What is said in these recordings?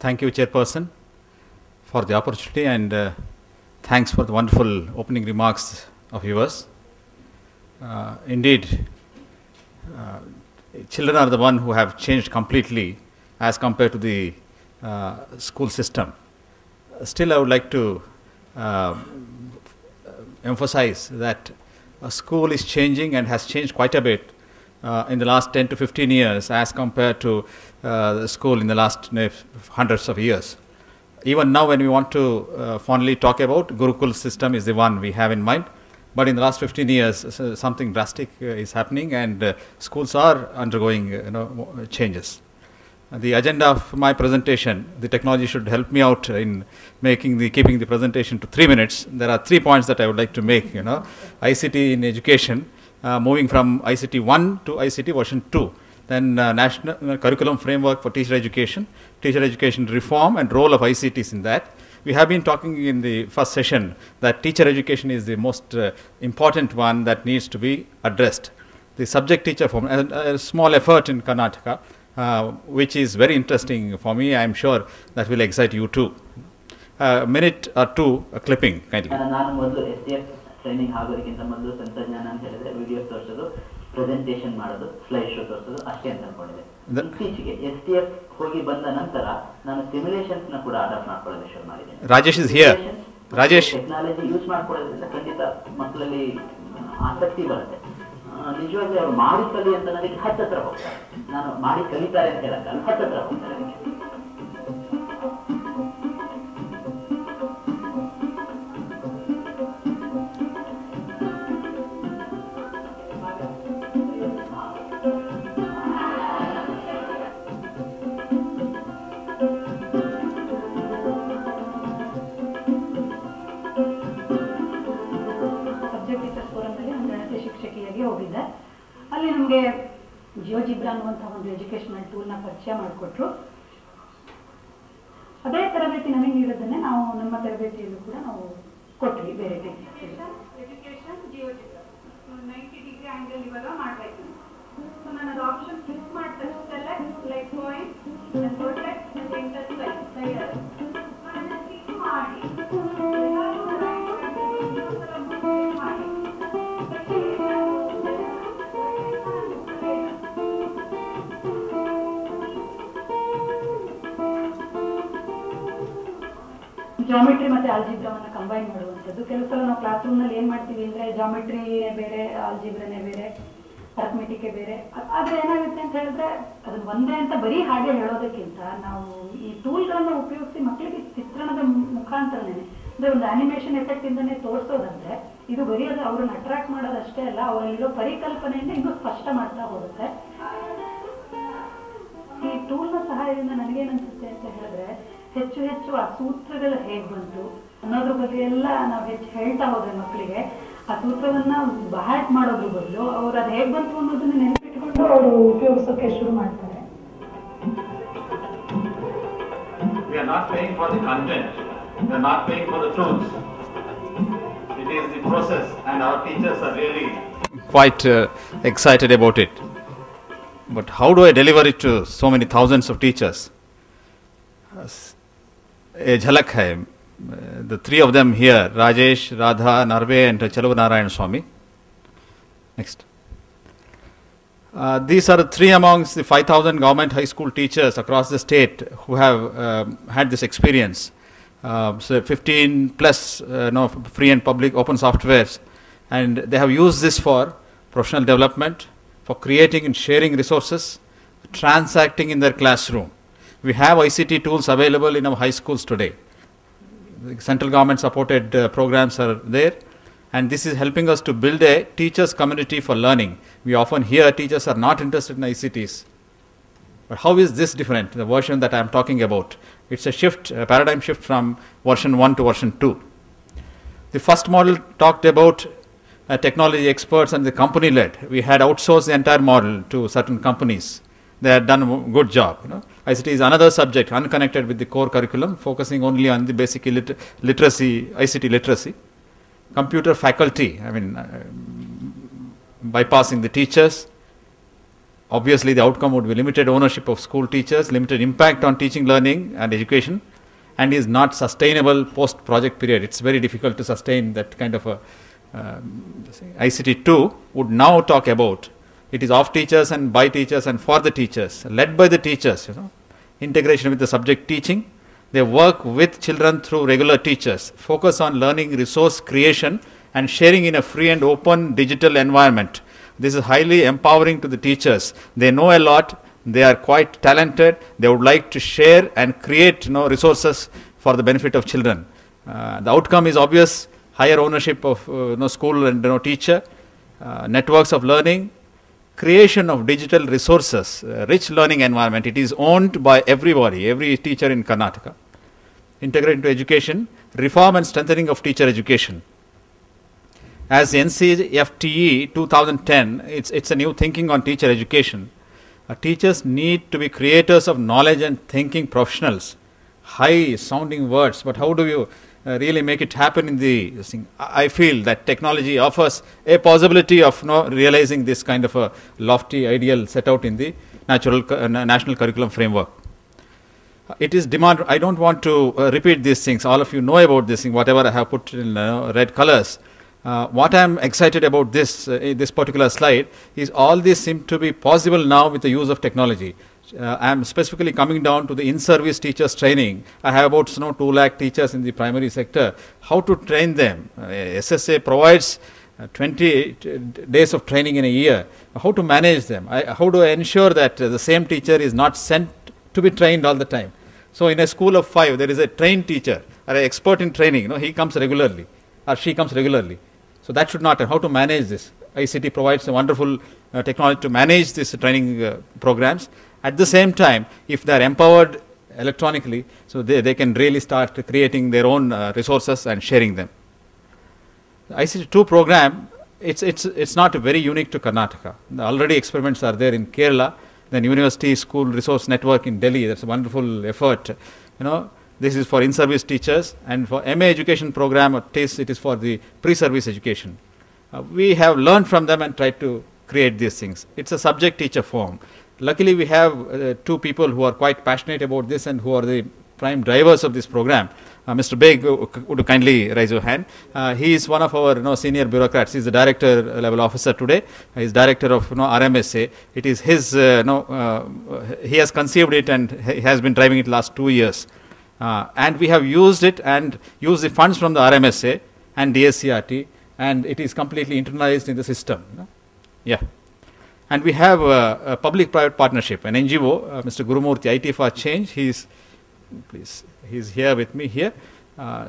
Thank you, Chairperson, for the opportunity, and thanks for the wonderful opening remarks of yours. Indeed, children are the one who have changed completely as compared to the school system. Still, I would like to emphasize that a school is changing and has changed quite a bit in the last 10 to 15 years as compared to the school in the last hundreds of years. Even now, when we want to fondly talk about Gurukul system is the one we have in mind, but in the last 15 years something drastic is happening, and schools are undergoing changes. The agenda of my presentation, the technology should help me out in keeping the presentation to 3 minutes. There are 3 points that I would like to make. ICT in education, moving from ICT 1 to ICT version 2. Then national curriculum framework for teacher education reform and role of ICTs in that. We have been talking in the first session that teacher education is the most important one that needs to be addressed. The subject teacher form, a small effort in Karnataka, which is very interesting for me. I am sure that will excite you too. A minute or two, a clipping, kindly. Training ಆಗೋದಕ್ಕಿಂತ ಮೊದಲು ತಂತ್ರಜ್ಞಾನ ಅಂತ ಹೇಳಿದ್ರೆ video ತೋರಿಸೋದು, presentation ಮಾಡೋದು, slide show ತೋರಿಸೋದು ಅಷ್ಟೇ ಅಂತ ಅನ್ಕೊಂಡಿದೆ. ಇತ್ತೀಚೆಗೆ STF ಹೋಗಿ ಬಂದ ನಂತರ ನಾನು ಸಿಮ್ಯುಲೇಷನ್ಸ್ ನ ಕೂಡ ಅಡಾಪ್ಟ್ ಮಾಡ್ಕೊಳ್ಳೋದು ಶುರು ಮಾಡಿದ್ದೇನೆ. Rajesh is here. Rajesh, technology use ಮಾಡ್ಕೊಳ್ಳೋದ್ರಿಂದ ಖಂಡಿತ ಮಕ್ಕಳಲ್ಲಿ ಆಸಕ್ತಿ ಬರುತ್ತೆ. ನಿಜವಾಗಿ ಅವರು ಮಾಡಿ ಕಲಿ ಅಂತ ನನಗೆ ಹತ್ತತ್ರ ಹೋಗ್ತಾರೆ. ನಾನು ಮಾಡಿ ಕಲಿತಾರೆ ಅಂತ ಹೇಳಕ್ಕಲ್ಲ, ಹತ್ತತ್ರ ಹೋಗ್ತಾರೆ. ಹೋಗಿದ್ದೆ. ಅಲ್ಲಿ ನಮಗೆ ಜಿಯೋಜಿಬ್ರಾ ಅನ್ನುವಂಥ ಒಂದು ಎಜುಕೇಶನಲ್ ಟೂಲ್ನ ಪರಿಚಯ ಮಾಡಿಕೊಟ್ರು. ಅದೇ ತರಬೇತಿ ನಮಗೆ ನೀಡೋದನ್ನೇ ನಾವು ನಮ್ಮ ತರಬೇತಿಯಲ್ಲೂ ಕೂಡ ನಾವು ಕೊಟ್ವಿ. ಬೇರೆ ಎಜುಕೇಶನ್ ಜಿಯೋಜಿಬ್ರಾ 90 ಡಿಗ್ರಿ ಆಂಗಲ್ ಇವಾಗ ಮಾಡಬೇಕು. ಸೊ ನಾನು ಅದು ಆಪ್ಷನ್ ಕ್ಲಿಕ್ ಮಾಡಿದ select like point and protect and enter slider ಅದನ್ನ ಕ್ಲಿಕ್ ಮಾಡಿ ಜಾಮೆಟ್ರಿ ಮತ್ತೆ ಆಲ್ಜಿಬ್ರಾವನ್ನ ಕಂಬೈನ್ ಮಾಡುವಂಥದ್ದು. ಕೆಲವು ಸಲ ನಾವು ಕ್ಲಾಸ್ ರೂಮ್ನಲ್ಲಿ ಏನು ಮಾಡ್ತೀವಿ ಅಂದರೆ ಜಾಮೆಟ್ರಿನೇ ಬೇರೆ, ಆಲ್ಜಿಬ್ರಾನೇ ಬೇರೆ, ಅರ್ಥಮೆಟಿಕ್ಕೇ ಬೇರೆ. ಆದರೆ ಏನಾಗುತ್ತೆ ಅಂತ ಹೇಳಿದ್ರೆ ಅದನ್ನ ಒಂದೇ ಅಂತ ಬರೀ ಹಾಗೆ ಹೇಳೋದಕ್ಕಿಂತ ನಾವು ಈ ಟೂಲ್ಗಳನ್ನು ಉಪಯೋಗಿಸಿ ಮಕ್ಕಳಿಗೆ ಚಿತ್ರಣದ ಮುಖಾಂತರನೇ ಅಂದರೆ ಒಂದು ಆನಿಮೇಷನ್ ಎಫೆಕ್ಟ್ ಇಂದನೇ ತೋರಿಸೋದಂದ್ರೆ ಇದು ಬರೀ ಅದು ಅವ್ರನ್ನ ಅಟ್ರಾಕ್ಟ್ ಮಾಡೋದಷ್ಟೇ ಅಲ್ಲ, ಅವರಲ್ಲಿರೋ ಪರಿಕಲ್ಪನೆಯಿಂದ ಇನ್ನೂ ಸ್ಪಷ್ಟ ಮಾಡ್ತಾ ಹೋಗುತ್ತೆ. ಈ ಟೂಲ್ನ ಸಹಾಯದಿಂದ ನನಗೇನನ್ಸುತ್ತೆ ಅಂತ ಹೇಳಿದ್ರೆ ಹೆಚ್ಚು ಹೆಚ್ಚು ಆ ಸೂತ್ರಗಳು ಹೇಗೆ ಬಂತು ಅನ್ನೋದ್ರ ಬಗ್ಗೆ ಎಲ್ಲ ನಾವು ಹೆಚ್ಚು ಹೇಳ್ತಾ ಹೋದ್ರೆ ಮಕ್ಕಳಿಗೆ ಆ ಸೂತ್ರವನ್ನ ಬಹ್ಯಾಟ್ ಮಾಡೋದ್ರ ಬದಲು ಅವ್ರು ಅದು ಹೇಗೆ ಬಂತು ಅನ್ನೋದನ್ನ ನೆನಪಿಟ್ಕೊಂಡು ಅವರು ಉಪಯೋಗಿಸೋಕೆ ಶುರು ಮಾಡ್ತಾರೆ. We are not paying for the content. We are not paying for the tools. It is the process, and our teachers are really quite excited about it. But how do I deliver it to so many thousands of teachers? A jhalak hai. The three of them here, Rajesh, Radha, Narve and Chalavu Narayan Swami. Next. These are the three amongst the 5,000 government high school teachers across the state who have had this experience. So 15 plus free and public open softwares, and they have used this for professional development, for creating and sharing resources, transacting in their classroom. We have ICT tools available in our high schools today. The central government supported programs are there, and this is helping us to build a teachers community for learning. We often hear teachers are not interested in ICTs. But how is this different, the version that I am talking about? It's a shift, a paradigm shift from version 1 to version 2. The first model talked about technology experts and the company led. We had outsourced the entire model to certain companies. They had done a good job. ICT is another subject unconnected with the core curriculum, focusing only on the basic literacy, ICT literacy. Computer faculty, bypassing the teachers. obviously the outcome would be limited ownership of school teachers, limited impact on teaching, learning and education, and is not sustainable post-project period. It's very difficult to sustain that kind of a ICT 2 would now talk about. It is of teachers and by teachers and for the teachers, led by the teachers, integration with the subject teaching. They work with children through regular teachers, focus on learning resource creation and sharing in a free and open digital environment. This is highly empowering to the teachers. They know a lot, they are quite talented, they would like to share and create resources for the benefit of children. The outcome is obvious: higher ownership of school and teacher, networks of learning, creation of digital resources, rich learning environment. It is owned by everybody, every teacher in Karnataka. Integrate into education, reform and strengthening of teacher education. As NCFTE 2010, it's a new thinking on teacher education. Teachers need to be creators of knowledge and thinking professionals. High sounding words, but how do you really make it happen in the thing? I feel that technology offers a possibility of realizing this kind of a lofty ideal set out in the national curriculum framework. It is demand. I don't want to repeat these things. All of you know about this thing, whatever I have put in red colors. What I am excited about this particular slide is all this seem to be possible now with the use of technology. I am specifically coming down to the in-service teachers training. I have about 2 lakh teachers in the primary sector. How to train them? SSA provides 20 days of training in a year. How to manage them? How do I ensure that the same teacher is not sent to be trained all the time? So in a school of 5, there is a trained teacher or an expert in training. He comes regularly or she comes regularly. So that should not. How to manage this? ICT provides a wonderful technology to manage these training programs. At the same time, if they are empowered electronically, so they can really start creating their own resources and sharing them. The ICT 2 program, it's not very unique to Karnataka. Already experiments are there in Kerala, then University School Resource Network in Delhi. That's a wonderful effort. This is for in-service teachers, and for MA education program, it is for the pre-service education. We have learned from them and tried to create these things. It's a subject teacher form. Luckily, we have 2 people who are quite passionate about this and who are the prime drivers of this program. Mr. Beg, would you kindly raise your hand? He is one of our senior bureaucrats. He is the director level officer today. He is director of RMSA. It is his, he has conceived it and he has been driving it last 2 years. And we have used it and used the funds from the RMSA and DSCRT, and it is completely internalized in the system. Yeah. And we have a public-private partnership, an NGO, Mr. Gurumurthy, IT for Change. He's here with me here.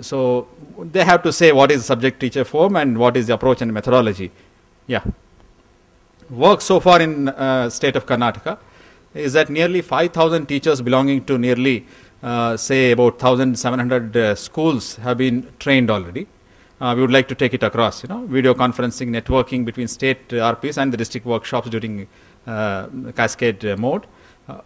So they have to say what is subject teacher form and what is the approach and methodology. Yeah. Work so far in state of Karnataka is that nearly 5,000 teachers belonging to nearly say about 1,700 schools have been trained already. We would like to take it across, video conferencing, networking between state RPs and the district workshops during cascade mode.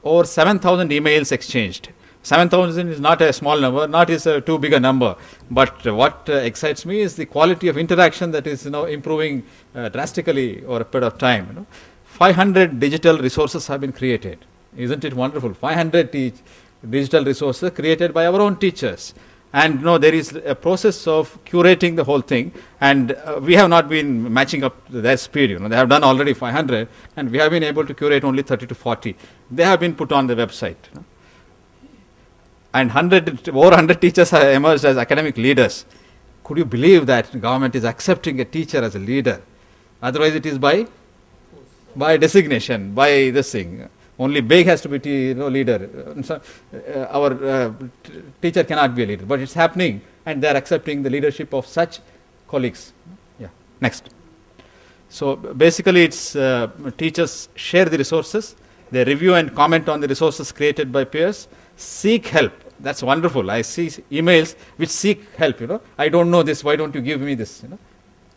Over 7,000 emails exchanged. 7,000 is not a small number, not is a too big a number, but what excites me is the quality of interaction that is improving drastically over a period of time. 500 digital resources have been created. Isn't it wonderful? 500 digital resources created by our own teachers. And there is a process of curating the whole thing, and we have not been matching up their speed. They have done already 500, and we have been able to curate only 30 to 40. They have been put on the website. And over 100 teachers have emerged as academic leaders. Could you believe that the government is accepting a teacher as a leader? Otherwise, it is by designation, by this thing. Only Beg has to be leader. Our teacher cannot be a leader, but it's happening, and they are accepting the leadership of such colleagues. Yeah. Next. So basically, it's teachers share the resources, they review and comment on the resources created by peers, seek help. That's wonderful. I see emails which seek help. I don't know this. Why don't you give me this?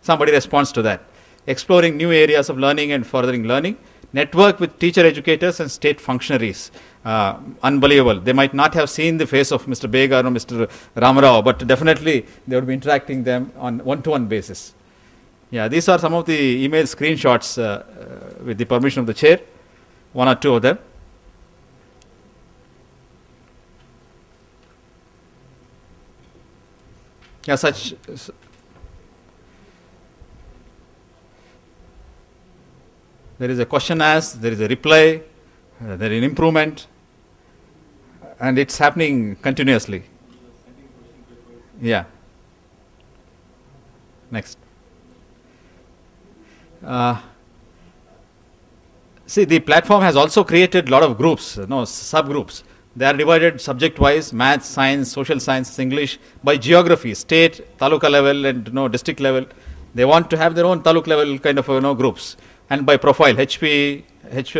Somebody responds to that. Exploring new areas of learning and furthering learning. Network with teacher educators and state functionaries. Unbelievable. They might not have seen the face of Mr. Beg or Mr. Ramarao, but definitely they would be interacting them on one-to-one basis. Yeah, these are some of the email screenshots with the permission of the chair. one or two of them. Yeah, there is a question asked, there is a reply, there is an improvement, and it's happening continuously. Yeah. Next. See, the platform has also created a lot of groups, subgroups. They are divided subject-wise: math, science, social science, English, by geography, state, taluka level, and district level. They want to have their own taluk level kind of groups, and by profile, HP,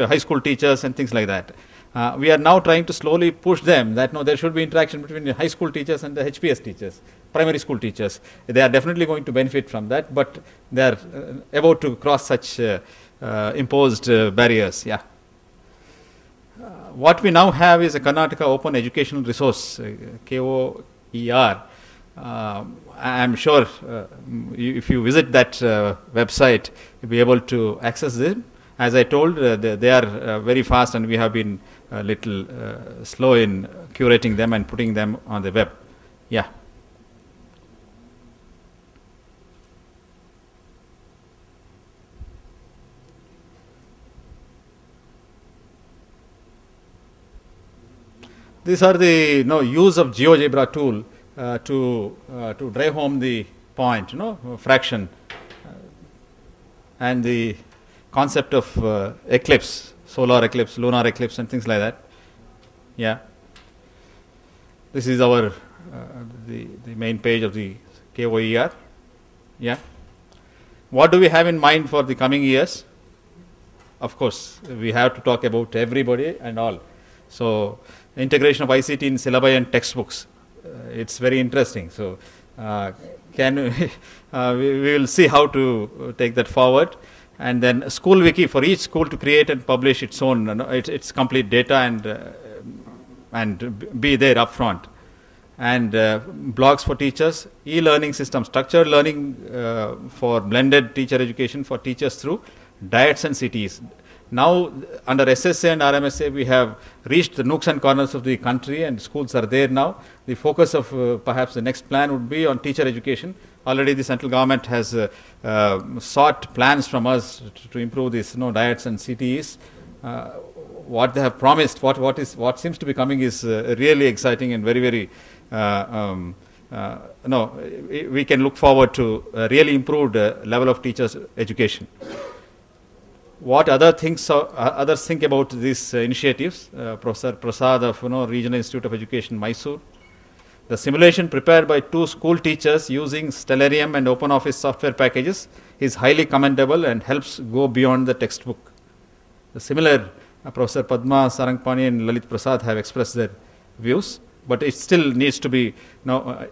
high school teachers, and things like that. We are now trying to slowly push them that there should be interaction between the high school teachers and the HPS teachers, primary school teachers. They are definitely going to benefit from that, but they are about to cross such imposed barriers. Yeah. What we now have is a Karnataka Open Educational Resource, KOER. I am sure if you visit that website, you'll be able to access them. As I told, they are very fast, and we have been a little slow in curating them and putting them on the web. Yeah. These are the use of GeoGebra tool to drive home the point, fraction, and the concept of eclipse, solar eclipse, lunar eclipse, and things like that. Yeah. This is our the main page of the KOER. Yeah. What do we have in mind for the coming years? Of course, we have to talk about everybody and all. So, integration of ICT in syllabi and textbooks. It's very interesting. So, we will see how to take that forward. And then school wiki for each school to create and publish its own, its complete data and be there up front. And blogs for teachers, e-learning system, structured learning for blended teacher education for teachers through diets and cities. Now, under SSA and RMSA, we have reached the nooks and corners of the country, and schools are there now. The focus of perhaps the next plan would be on teacher education. Already the central government has sought plans from us to improve these diets and CTEs. What they have promised, what seems to be coming is really exciting and very, very, we can look forward to a really improved level of teachers' education. What others think about these initiatives? Professor Prasad of Regional Institute of Education, Mysore. The simulation prepared by 2 school teachers using Stellarium and OpenOffice software packages is highly commendable and helps go beyond the textbook. The similar Professor Padma Sarangpani and Lalit Prasad have expressed their views, but it still needs to be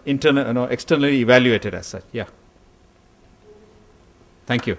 externally evaluated as such. Yeah. Thank you.